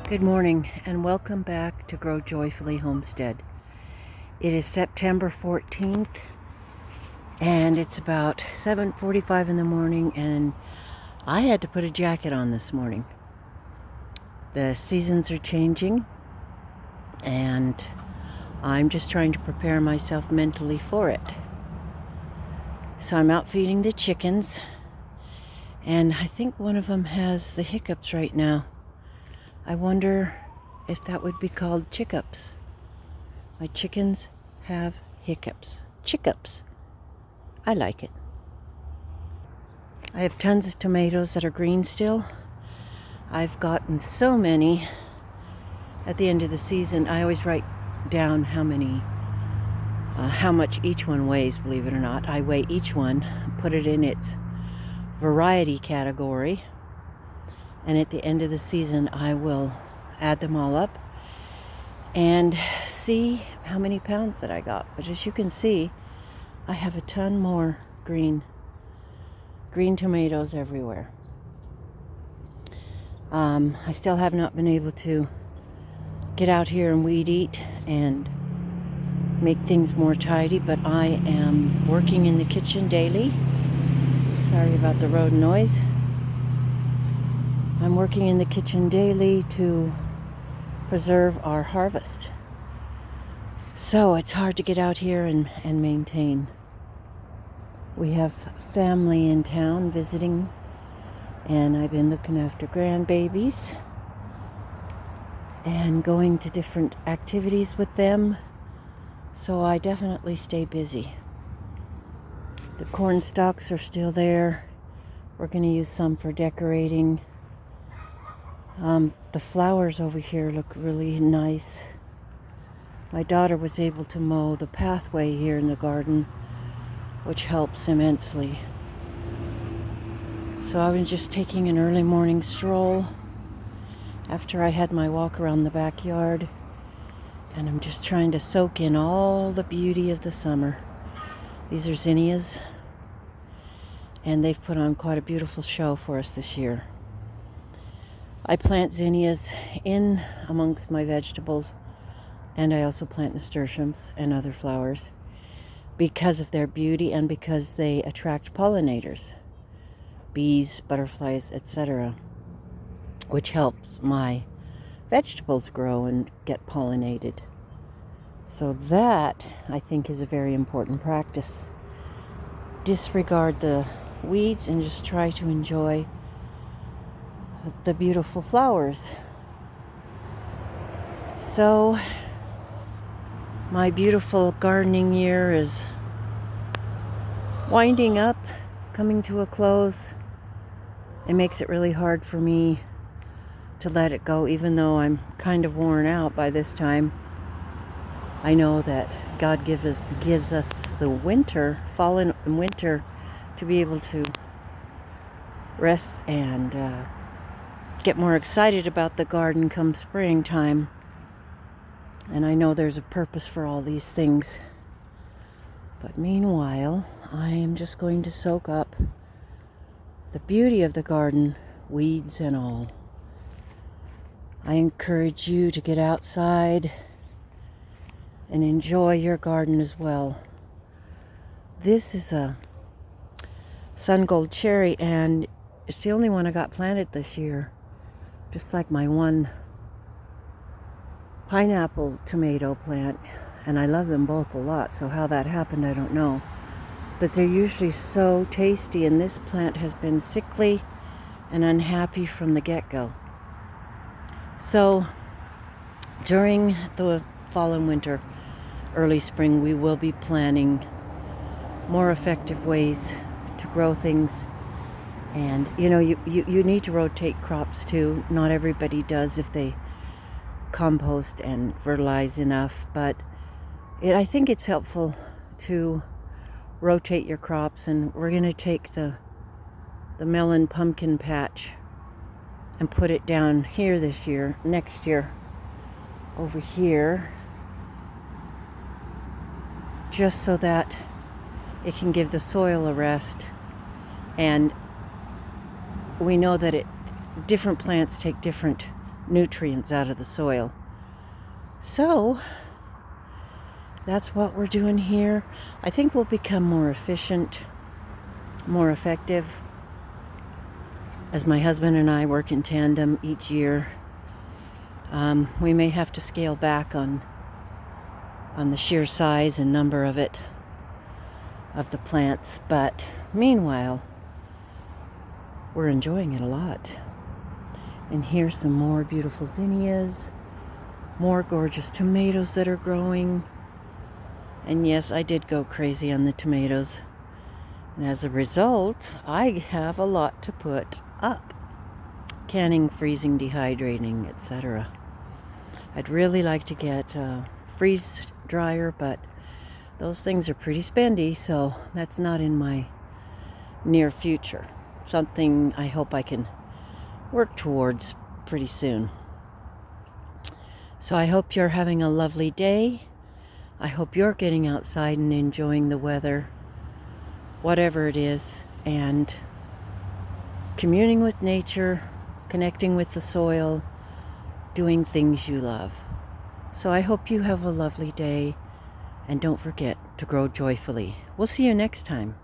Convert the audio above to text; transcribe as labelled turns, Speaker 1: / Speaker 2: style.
Speaker 1: Good morning and welcome back to Grow Joyfully Homestead. It is September 14th and it's about 7:45 in the morning, and I had to put a jacket on this morning. The seasons are changing and I'm just trying to prepare myself mentally for it. So I'm out feeding the chickens, and I think one of them has the hiccups right now. I wonder if that would be called chickups. My chickens have hiccups. Chickups. I like it. I have tons of tomatoes that are green still. I've gotten so many. At the end of the season, I always write down how much each one weighs, believe it or not. I weigh each one, put it in its variety category, and at the end of the season, I will add them all up and see how many pounds that I got. But as you can see, I have a ton more green tomatoes everywhere. I still have not been able to get out here and weed eat and make things more tidy, but I am working in the kitchen daily. Sorry about the road noise. I'm working in the kitchen daily to preserve our harvest. So it's hard to get out here and maintain. We have family in town visiting, and I've been looking after grandbabies and going to different activities with them. So I definitely stay busy. The corn stalks are still there. We're going to use some for decorating. The flowers over here look really nice. My daughter was able to mow the pathway here in the garden, which helps immensely. So I was just taking an early morning stroll after I had my walk around the backyard, and I'm just trying to soak in all the beauty of the summer. These are zinnias, and they've put on quite a beautiful show for us this year. I plant zinnias in amongst my vegetables, and I also plant nasturtiums and other flowers because of their beauty and because they attract pollinators, bees, butterflies, etc., which helps my vegetables grow and get pollinated. So that, I think, is a very important practice. Disregard the weeds and just try to enjoy the beautiful flowers. So my beautiful gardening year is winding up, coming to a close. It makes it really hard for me to let it go, even though I'm kind of worn out by this time. I know that God gives us the winter, fall and winter, to be able to rest and get more excited about the garden come springtime. And I know there's a purpose for all these things. But meanwhile, I am just going to soak up the beauty of the garden, weeds and all. I encourage you to get outside and enjoy your garden as well. This is a sun gold cherry, and it's the only one I got planted this year, just like my one pineapple tomato plant, and I love them both a lot, so how that happened I don't know, but they're usually so tasty, and this plant has been sickly and unhappy from the get-go. So during the fall and winter, early spring, we will be planning more effective ways to grow things. And you need to rotate crops too. Not everybody does if they compost and fertilize enough, but I think it's helpful to rotate your crops. And we're going to take the melon pumpkin patch and put it down here this year, next year over here, just so that it can give the soil a rest. And we know that different plants take different nutrients out of the soil. So that's what we're doing here. I think we'll become more efficient, more effective as my husband and I work in tandem each year. We may have to scale back on the sheer size and number of the plants, but meanwhile, we're enjoying it a lot. And here's some more beautiful zinnias, more gorgeous tomatoes that are growing. And yes, I did go crazy on the tomatoes. And as a result, I have a lot to put up. Canning, freezing, dehydrating, etc. I'd really like to get a freeze dryer, but those things are pretty spendy, so that's not in my near future. Something I hope I can work towards pretty soon. So I hope you're having a lovely day. I hope you're getting outside and enjoying the weather, whatever it is, and communing with nature, connecting with the soil, doing things you love. So I hope you have a lovely day, and don't forget to grow joyfully. We'll see you next time.